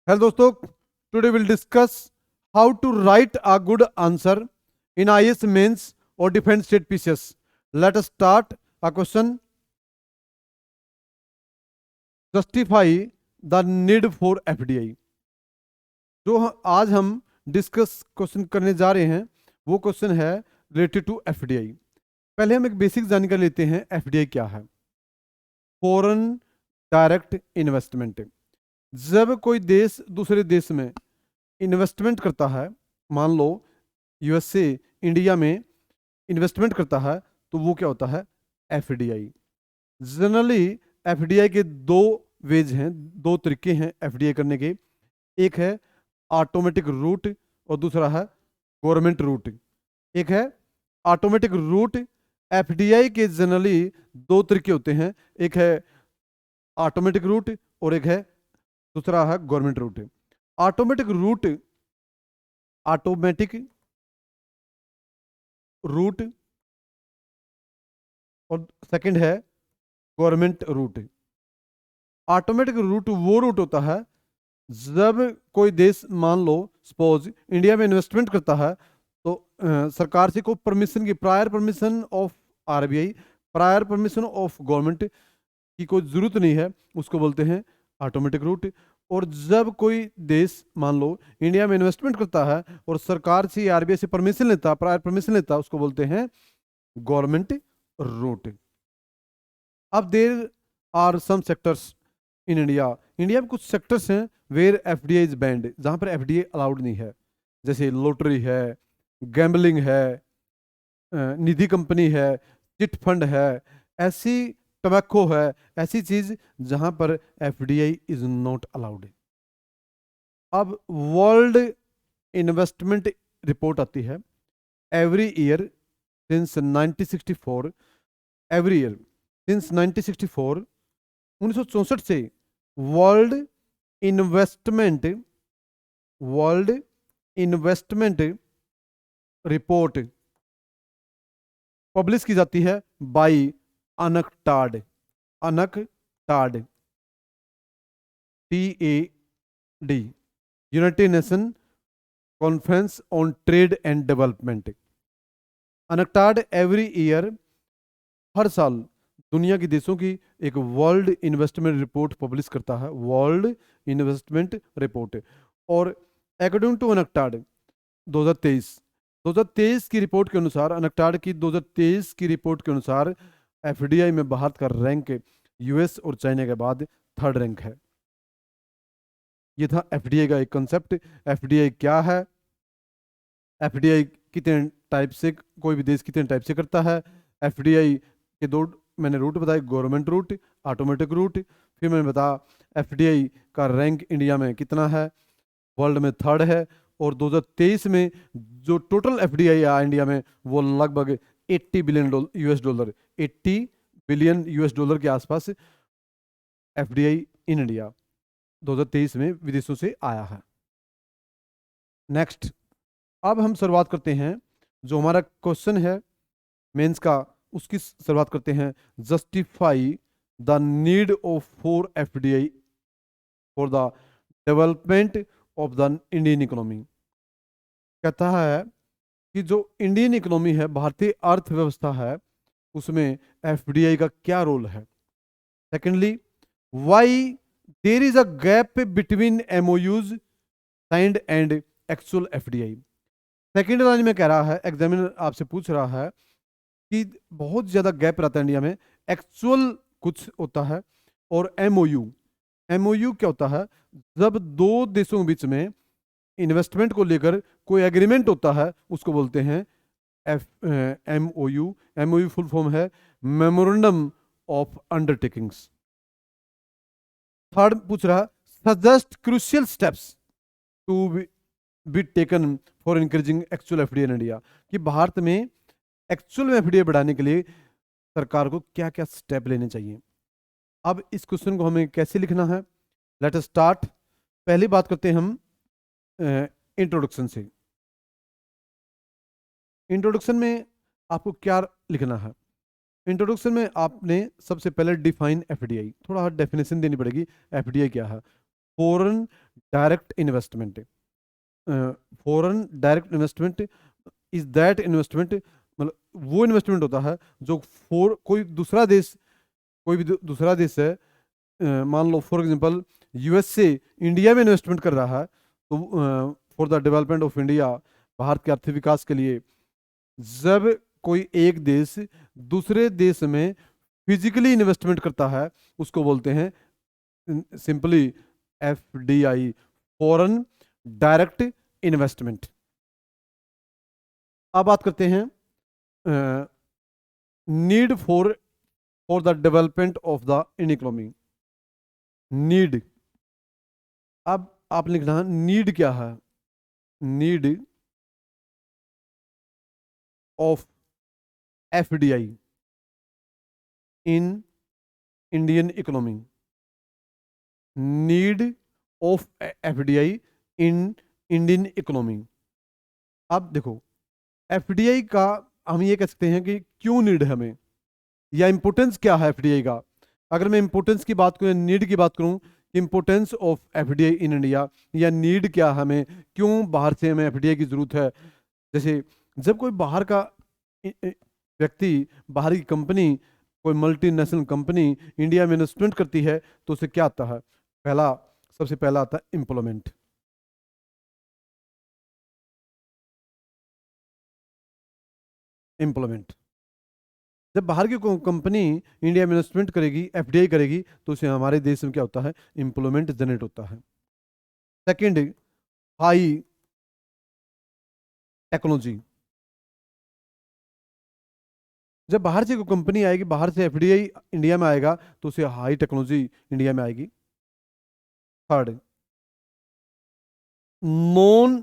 Hello दोस्तों, today will discuss how to write a good answer in IAS mains और defence state PCS. Let us start a question. Justify the need for FDI. आज हम discuss question करने जा रहे हैं वो question है रिलेटेड टू एफडीआई. पहले हम एक बेसिक जानकारी लेते हैं. एफडीआई क्या है? Foreign direct investment. जब कोई देश दूसरे देश में इन्वेस्टमेंट करता है, मान लो यूएसए इंडिया में इन्वेस्टमेंट करता है, तो वो क्या होता है? एफडीआई. जनरली एफडीआई के दो वेज हैं, दो तरीके हैं एफडीआई करने के. एक है ऑटोमेटिक रूट और दूसरा है गवर्नमेंट रूट. एक है ऑटोमेटिक रूट. एफडीआई के जनरली दो तरीके होते हैं. एक है ऑटोमेटिक रूट और एक है दूसरा है government route. Automatic route, automatic route और सेकंड है गवर्नमेंट रूट. ऑटोमेटिक रूट वो रूट होता है जब कोई देश, मान लो सपोज इंडिया में इन्वेस्टमेंट करता है, तो सरकार से कोई परमिशन की, prior permission of RBI, prior permission of government की कोई जरूरत नहीं है, उसको बोलते हैं ऑटोमेटिक रूट. और जब कोई देश, मान लो इंडिया में इन्वेस्टमेंट करता है और सरकार से, आरबीआई से परमिशन लेता, प्रायर परमिशन लेता, उसको बोलते हैं गवर्नमेंट रूट. अब there are some sectors in India. India में कुछ सेक्टर्स हैं वेयर एफडीआई इज बैंड, जहां पर एफडीआई अलाउड नहीं है. जैसे लॉटरी है, गैम्बलिंग है, निधि कंपनी है, चिट फंड है, ऐसी टबैको है, ऐसी चीज जहां पर एफडीआई इज नॉट अलाउड. अब वर्ल्ड इन्वेस्टमेंट रिपोर्ट आती है every year since 1964. Every year since 1964, 1964 से world investment, world investment report publish की जाती है by UNCTAD. UNCTAD, TAD, United Nation conference on trade and development. UNCTAD every year, हर साल दुनिया के देशों की एक वर्ल्ड इन्वेस्टमेंट रिपोर्ट पब्लिश करता है, वर्ल्ड इन्वेस्टमेंट रिपोर्ट. और अकॉर्डिंग टू अनकटाड 2023, 2023 की रिपोर्ट के अनुसार, अनकटाड की 2023 की रिपोर्ट के अनुसार एफडीआई में भारत का रैंक यूएस और चाइना के बाद थर्ड रैंक है. ये था एफडीआई का एक कंसेप्ट. एफडीआई क्या है? एफडीआई कितने टाइप से, कोई भी देश कितने टाइप से करता है? एफडीआई के दो मैंने रूट बताए, गवर्नमेंट रूट, ऑटोमेटिक रूट. फिर मैंने बताया एफडीआई का रैंक इंडिया में कितना है, वर्ल्ड में थर्ड है. और 2023 में जो टोटल एफडीआई आया इंडिया में, वो लगभग 80 billion US dollar, 80 billion US dollar के आसपास एफडीआई इन इंडिया 2023 में विदेशों से आया है. नेक्स्ट, अब हम शुरुआत करते हैं, जो हमारा क्वेश्चन है मेंस का, उसकी शुरुआत करते हैं. Justify the need of for FDI for the development of the Indian economy. कहता है कि जो इंडियन इकोनॉमी है, भारतीय अर्थव्यवस्था है, उसमें एफडीआई का क्या रोल है. Secondly, why there is a gap between MoUs signed and actual FDI. Second line में कह रहा है, एग्जामिनर आपसे पूछ रहा है कि बहुत ज्यादा गैप रहता है इंडिया में. एक्चुअल कुछ होता है और एमओयू. एमओयू क्या होता है? जब दो देशों के बीच में इन्वेस्टमेंट को लेकर कोई एग्रीमेंट होता है, उसको बोलते हैं एमओयू. एमओयू फुल फॉर्म है मेमोरेंडम ऑफ अंडरटेकिंग्स. थर्ड पूछ रहा, suggest crucial steps to be taken for increasing actual FDI in India. कि भारत में एक्चुअल में एफडीआई बढ़ाने के लिए सरकार को क्या क्या स्टेप लेने चाहिए. अब इस क्वेश्चन को हमें कैसे लिखना है, लेट अस स्टार्ट. पहली बात करते हैं हम इंट्रोडक्शन से. इंट्रोडक्शन में आपको क्या लिखना है? इंट्रोडक्शन में आपने सबसे पहले डिफाइन एफडीआई, थोड़ा डेफिनेशन देनी पड़ेगी. एफडीआई क्या है? Foreign direct investment. Foreign direct investment is that investment, मतलब वो इन्वेस्टमेंट होता है जो कोई दूसरा देश, कोई भी दूसरा देश है, मान लो फॉर एग्जांपल यूएसए इंडिया में इन्वेस्टमेंट कर रहा है, तो for the development of India, Bharat के आर्थिक विकास के लिए, जब कोई एक देश दूसरे देश में फिजिकली इन्वेस्टमेंट करता है उसको बोलते हैं simply FDI, foreign direct investment. अब बात करते हैं need for the development of the Indian economy. Need, अब आप लिखना है नीड क्या है। Need of FDI in Indian economy. Need of FDI in Indian economy. अब देखो एफडीआई का हम ये कह सकते हैं कि क्यों नीड है हमें, या इंपोर्टेंस क्या है एफडीआई का। अगर मैं इंपोर्टेंस की बात करूं, नीड की बात करूं, importance of FDI in India, या नीड क्या हमें, क्यों बाहर से हमें एफडीआई की जरूरत है। जैसे जब कोई बाहर का व्यक्ति, बाहर की कंपनी, कोई मल्टीनेशनल कंपनी इंडिया में इन्वेस्टमेंट करती है तो उसे क्या आता है, सबसे पहला आता है एम्प्लॉयमेंट। एम्प्लॉयमेंट, जब बाहर की कंपनी इंडिया में इन्वेस्टमेंट करेगी, एफडीआई करेगी, तो उसे हमारे देश में क्या होता है, एम्प्लॉयमेंट जनरेट होता है। Second, high technology. जब बाहर से कोई कंपनी आएगी, बाहर से एफडीआई इंडिया में आएगा, तो उसे हाई टेक्नोलॉजी इंडिया में आएगी। Third, non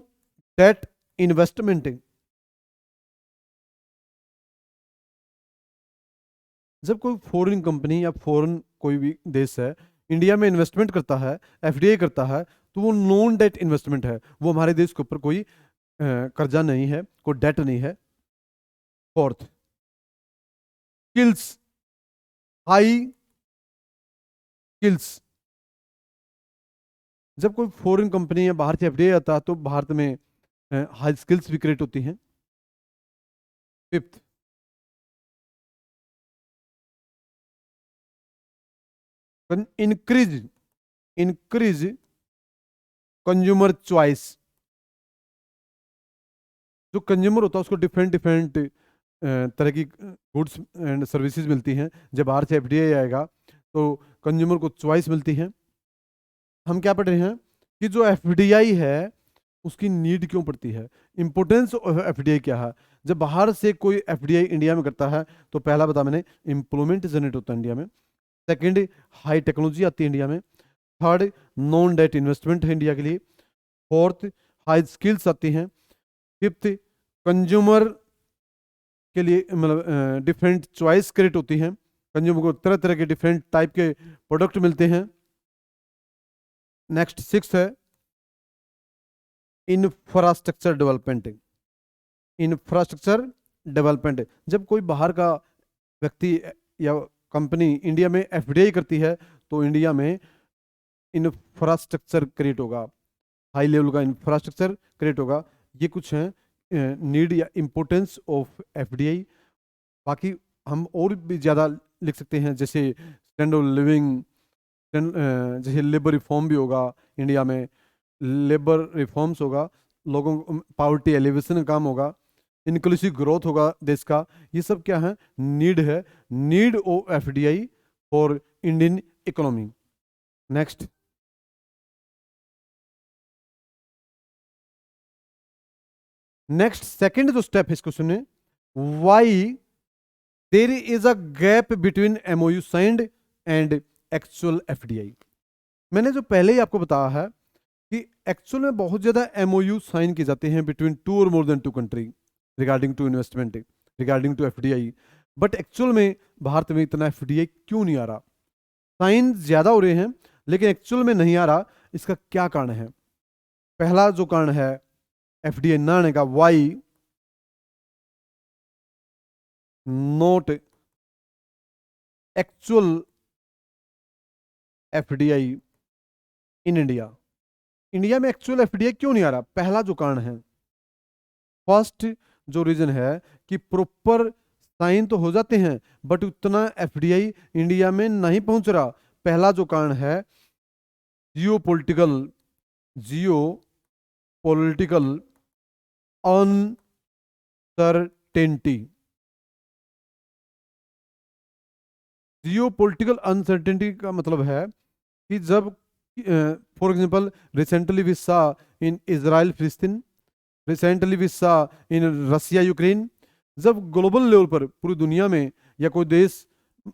debt investment. जब कोई फॉरेन कंपनी या फॉरेन कोई भी देश है इंडिया में इन्वेस्टमेंट करता है, एफडीआई करता है, तो वो नॉन डेट इन्वेस्टमेंट है, वो हमारे देश के ऊपर कोई कर्जा नहीं है, कोई डेट नहीं है। Fourth, skills, high skills. जब कोई फॉरेन कंपनी या बाहर से एफडीआई आता है तो भारत में हाई स्किल्स भी क्रिएट होती हैं। Fifth, increase increase consumer choice. जो कंज्यूमर होता है उसको डिफरेंट डिफरेंट तरह की गुड्स एंड सर्विसेज मिलती हैं। जब बाहर से एफडीआई आएगा तो कंज्यूमर को चॉइस मिलती है। हम क्या पढ़ रहे हैं कि जो एफडीआई है उसकी नीड क्यों पड़ती है, इंपोर्टेंस ऑफ एफडीआई क्या है। जब बाहर से कोई एफडीआई इंडिया में करता है तो पहला बता मैंने, एम्प्लॉयमेंट जनरेट होता है इंडिया में। सेकंड, हाई टेक्नोलॉजी आती है इंडिया में। थर्ड, नॉन डेट इन्वेस्टमेंट है इंडिया के लिए। फोर्थ, हाई स्किल्स आती हैं। फिफ्थ, कंज्यूमर के लिए मतलब डिफरेंट चॉइस क्रिएट होती हैं, कंज्यूमर को तरह तरह के डिफरेंट टाइप के प्रोडक्ट मिलते हैं। नेक्स्ट सिक्स है इंफ्रास्ट्रक्चर डेवलपमेंट। इंफ्रास्ट्रक्चर डेवलपमेंट, जब कोई बाहर का व्यक्ति या कंपनी इंडिया में एफडीआई करती है तो इंडिया में इंफ्रास्ट्रक्चर क्रिएट होगा, हाई लेवल का इंफ्रास्ट्रक्चर क्रिएट होगा। ये कुछ हैं नीड या इम्पोर्टेंस ऑफ एफडीआई। बाकी हम और भी ज़्यादा लिख सकते हैं, जैसे स्टैंडर्ड ऑफ लिविंग, जैसे लेबर रिफॉर्म भी होगा इंडिया में, लेबर रिफॉर्म्स होगा, लोगों को पावर्टी एलिवेशन का काम होगा, इंक्लूसिव ग्रोथ होगा देश का। ये सब क्या है, नीड है, need of FDI for Indian economy. Next, second जो स्टेप है इस क्वेश्चन में, why there is a gap between MOU signed and actual FDI. मैंने जो पहले ही आपको बताया है कि एक्चुअल में बहुत ज्यादा एमओयू साइन किए जाते हैं बिटवीन टू और more than two country regarding to investment, regarding to FDI. But actual में भारत में इतना एफडीआई क्यों नहीं आ रहा, साइन ज्यादा हो रहे हैं लेकिन एक्चुअल में नहीं आ रहा, इसका क्या कारण है। पहला जो कारण है एफडीआई ना आने का, why not actual FDI in India. India में एक्चुअल एफडीआई क्यों नहीं आ रहा? पहला जो कारण है, फर्स्ट जो रीजन है कि प्रॉपर साइन तो हो जाते हैं बट उतना एफडीआई इंडिया में नहीं पहुंच रहा। पहला जो कारण है जियो पॉलिटिकल, जियो पॉलिटिकल अनसर्टेनिटी। जियो पॉलिटिकल अनसर्टेनिटी का मतलब है कि जब for example recently we saw in Israel Palestine, recently we saw in Russia Ukraine, जब ग्लोबल लेवल पर पूरी दुनिया में या कोई देश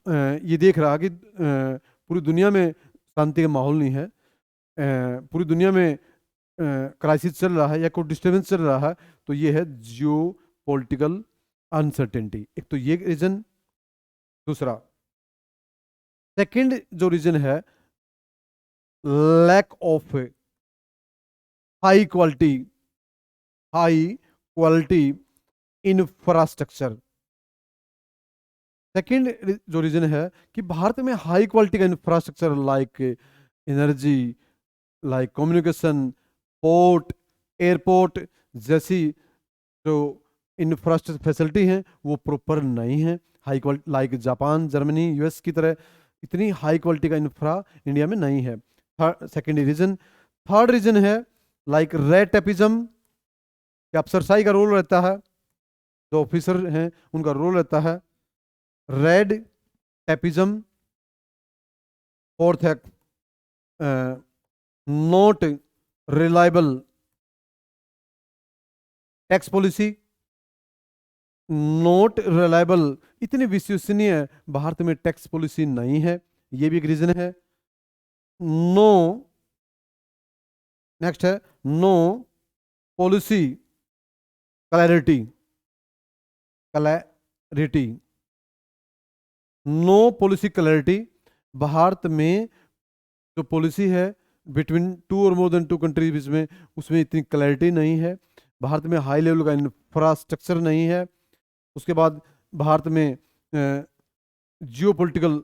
ये देख रहा कि पूरी दुनिया में शांति का माहौल नहीं है, पूरी दुनिया में क्राइसिस चल रहा है या कोई डिस्टर्बेंस चल रहा है, तो ये है जियो पॉलिटिकल अनसर्टेनिटी। एक तो ये रीजन। दूसरा, सेकंड जो रीजन है, lack of high quality, high quality infrastructure. Second जो रीजन है कि भारत में हाई क्वालिटी का infrastructure like energy, like communication, port, airport जैसी जो इंफ्रास्ट्रक्चर फैसिलिटी हैं वो प्रॉपर नहीं है high quality, like Japan, Germany, US की तरह इतनी हाई क्वालिटी का इंफ्रा इंडिया में नहीं है। Second reason. थर्ड रीजन है लाइक रेड टेपिज्म, कि अफसरशाही का रोल रहता है, जो ऑफिसर हैं उनका रोल रहता है। Red tapism. फोर्थ है not reliable tax policy, not reliable, इतनी विश्वसनीय भारत में टैक्स पॉलिसी नहीं है, ये भी एक रीजन है। नो, नेक्स्ट है no policy clarity, clarity, no policy clarity. Bharat में जो पॉलिसी है बिटवीन टू और मोर देन टू कंट्रीज बीच में, उसमें इतनी क्लैरिटी नहीं है। भारत में हाई लेवल का इंफ्रास्ट्रक्चर नहीं है। उसके बाद भारत में जियो पोलिटिकल,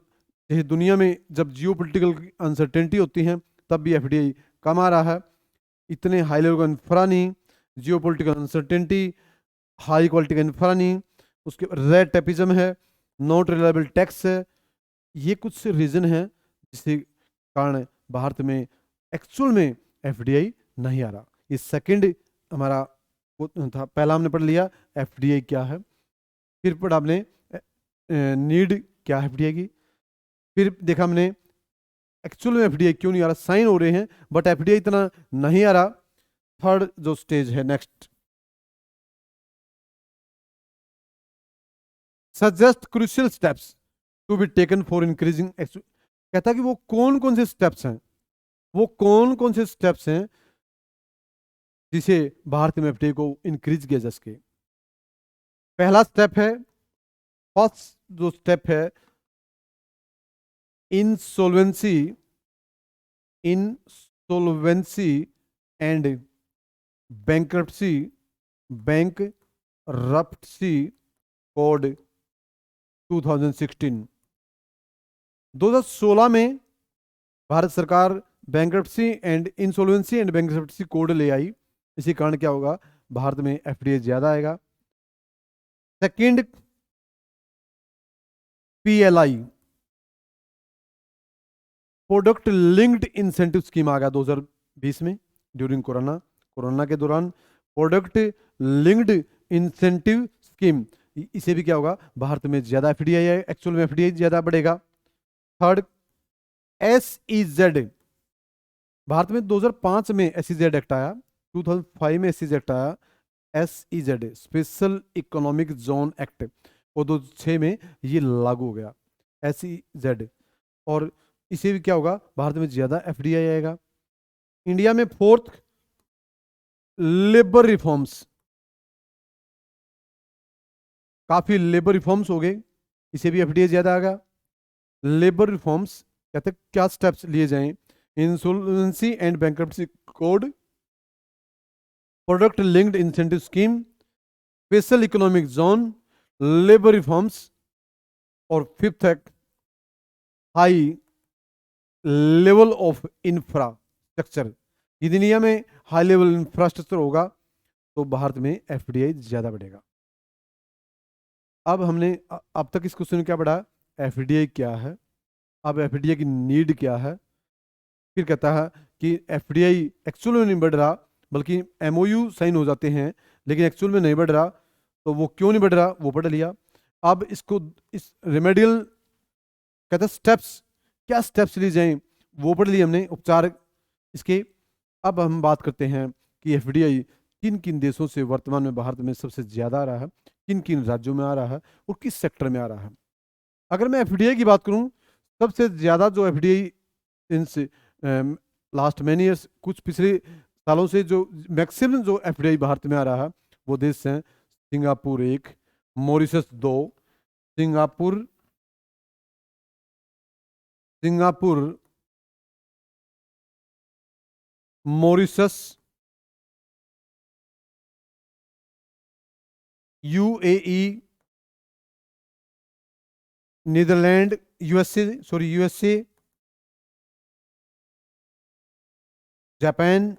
दुनिया में जब जियो पोलिटिकल अनसर्टेनिटी होती है तब भी एफडीआई कम आ रहा है। इतने हाई लेवल का इंफ्रा नहीं, geo political uncertainty, high quality का इंफ्रा नहीं, उसके रेड टेपिज्म है, नॉट रिलायबल टैक्स है। ये कुछ रीजन है जिसके कारण भारत में एक्चुअल में एफडीआई नहीं आ रहा। ये सेकंड हमारा वो था। पहला हमने पढ़ लिया एफडीआई क्या है, फिर पढ़ा हमने नीड क्या है एफडीआई की, फिर देखा हमने एक्चुअल में एफडीआई क्यों नहीं आ रहा, साइन हो रहे हैं बट एफडीआई इतना नहीं आ रहा। थर्ड जो स्टेज है next, suggest crucial steps to be taken for increasing. कहता कि वो कौन कौन से स्टेप्स हैं, वो कौन कौन से स्टेप्स हैं जिसे भारत में एफडीआई को इंक्रीज किया जा सके। पहला स्टेप है, फर्स्ट जो स्टेप है, insolvency, insolvency and bankruptcy, bankruptcy code 2016। 2016 में भारत सरकार bankruptcy and insolvency and bankruptcy code ले आई। इसी कारण क्या होगा, भारत में एफडीआई ज्यादा आएगा। Second, PLI, product linked incentive scheme आ गया 2020 में ड्यूरिंग कोरोना के दौरान। प्रोडक्ट लिंक्ड इंसेंटिव स्कीम, इसे भी क्या होगा, भारत में ज्यादा एफडीआई है, एक्चुअल में एफडीआई ज्यादा बढ़ेगा। थर्ड, एसईजेड, भारत में 2005 में एसईजेड एक्ट आया, 2005 में एसईजेड एक्ट आया, SEZ special economic zone act, और 2006 में ये लागू हो गया एसईजेड। और इसे भी क्या होगा, भारत में ज्यादा एफडीआई आएगा। इंडिया में फोर्थ, लेबर रिफॉर्म्स, काफी लेबर रिफॉर्म्स हो गए, इसे भी एफडीआई ज्यादा आएगा। लेबर रिफॉर्म्स कहते क्या स्टेप्स लिए जाएं, insolvency and bankruptcy code, product linked incentive scheme, special economic zone, labour reforms, और फिफ्थ है हाई लेवल ऑफ इंफ्रास्ट्रक्चर। यदि इंडिया में हाई लेवल इंफ्रास्ट्रक्चर होगा तो भारत में एफडीआई ज़्यादा बढ़ेगा। अब हमने अब तक इस क्वेश्चन में क्या पढ़ा, एफडीआई क्या है, अब एफडीआई की नीड क्या है। फिर कहता है कि एफडीआई एक्चुअल में नहीं बढ़ रहा, बल्कि एमओयू साइन हो जाते हैं लेकिन एक्चुअल में नहीं बढ़ रहा, तो वो क्यों नहीं बढ़ रहा वो पढ़ लिया। अब इसको इस रेमेडियल कहता है स्टेप्स, क्या स्टेप्स लिए जाएं वो पढ़ लिए हमने, उपचार इसके। अब हम बात करते हैं कि एफडीआई किन किन देशों से वर्तमान में भारत में सबसे ज़्यादा आ रहा है, किन किन राज्यों में आ रहा है और किस सेक्टर में आ रहा है। अगर मैं एफडीआई की बात करूं, सबसे ज़्यादा जो एफडीआई इंस लास्ट मैनी ईयर्स, कुछ पिछले सालों से जो मैक्सिमम जो एफडीआई भारत में आ रहा है वो देश हैं Singapore 1, Mauritius 2, Singapore Singapore Mauritius, UAE, Netherlands, USA, Japan.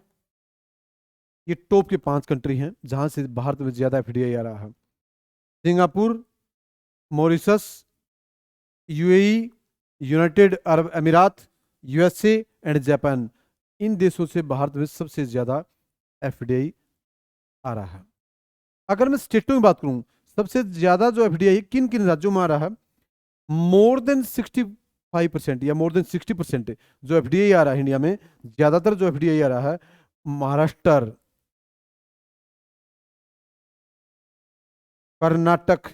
ये टॉप के 5 कंट्री हैं जहां से भारत में ज्यादा एफडीआई आ रहा है। Singapore, Mauritius, UAE, United Arab अमीरात, यूएसए एंड जापान, इन देशों से भारत में सबसे ज्यादा एफडीआई आ रहा है। अगर मैं स्टेटों की बात करूं, सबसे ज्यादा जो एफडीआई किन किन राज्यों में आ रहा है, मोर देन 65% या मोर देन 60% जो एफडीआई आ रहा है इंडिया में, ज्यादातर जो एफडीआई आ रहा है महाराष्ट्र, कर्नाटक,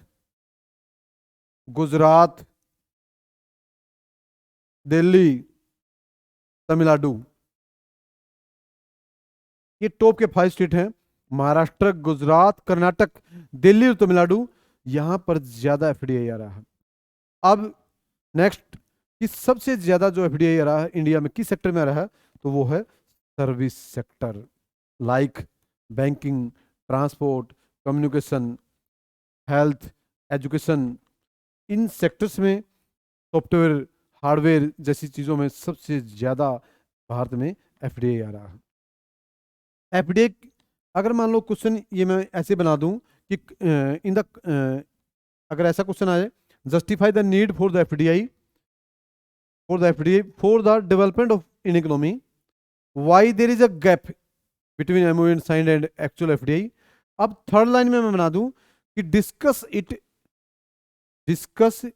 गुजरात, दिल्ली, तमिलनाडु, ये टॉप के 5 स्टेट हैं। महाराष्ट्र, गुजरात, कर्नाटक, दिल्ली और तमिलनाडु, यहां पर ज्यादा एफडीआई आ रहा है। अब नेक्स्ट, कि सबसे ज्यादा जो एफडीआई आ रहा है इंडिया में किस सेक्टर में आ रहा है, तो वो है service sector, like banking, transport, communication, health, education, इन सेक्टर्स में सॉफ्टवेयर, हार्डवेयर जैसी चीज़ों में सबसे ज़्यादा भारत में एफडीआई आ रहा है। एफडीआई, अगर मान लो क्वेश्चन ये मैं ऐसे बना दूं कि इन द अगर ऐसा क्वेश्चन आए, justify the need for the FDI for the development of in economy, why there is a gap between MOU signed and actual FDI. अब थर्ड लाइन में मैं बना दूं कि डिस्कस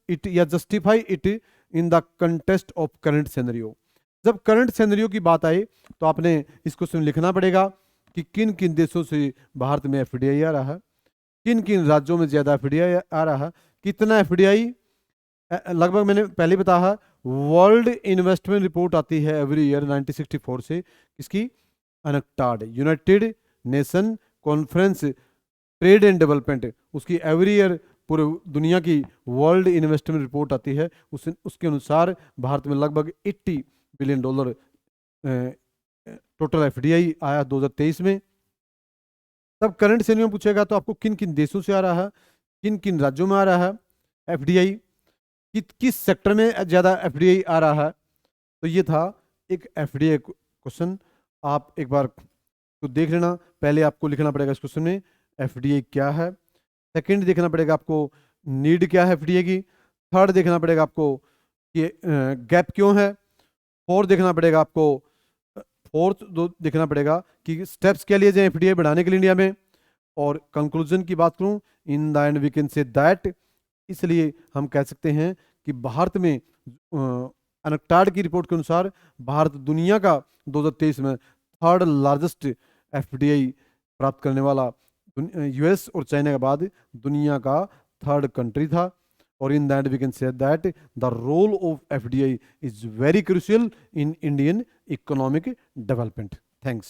इट या justify it in the context of current scenario. जब current scenario की बात आए तो आपने इस क्वेश्चन में लिखना पड़ेगा कि किन किन देशों से भारत में एफडीआई आ रहा है, किन किन राज्यों में ज्यादा एफडीआई आ रहा है, कितना एफडीआई। लगभग मैंने पहले बताया, वर्ल्ड इन्वेस्टमेंट रिपोर्ट आती है एवरी ईयर 1964 से, किसकी, UNCTAD, United Nation conference trade and development, उसकी एवरी ईयर पूरे दुनिया की वर्ल्ड इन्वेस्टमेंट रिपोर्ट आती है। उसके अनुसार भारत में लगभग $80 बिलियन टोटल एफडीआई आया 2023 में। तब करंट सिनेरियो में पूछेगा तो आपको किन किन देशों से आ रहा है, किन किन राज्यों में आ रहा है एफडीआई, किस सेक्टर में ज़्यादा एफडीआई आ रहा है। तो ये था एक एफडीआई क्वेश्चन। आप एक बार तो देख लेना, पहले आपको लिखना पड़ेगा इस क्वेश्चन में एफडीआई क्या है, सेकंड देखना पड़ेगा आपको नीड क्या है एफडीआई की, थर्ड देखना पड़ेगा आपको कि गैप क्यों है, फोर्थ देखना पड़ेगा आपको, देखना पड़ेगा कि स्टेप्स क्या लिए जाए एफडीआई बढ़ाने के लिए इंडिया में। और कंक्लूजन की बात करूं, in the end we can say that, इसलिए हम कह सकते हैं कि भारत में अनक्टाड की रिपोर्ट के अनुसार भारत दुनिया का 2023 में थर्ड लार्जेस्ट एफडीआई प्राप्त करने वाला यूएस और चाइना के बाद दुनिया का थर्ड कंट्री था। और in that we can say that the role of FDI is very crucial in Indian economic development. Thanks.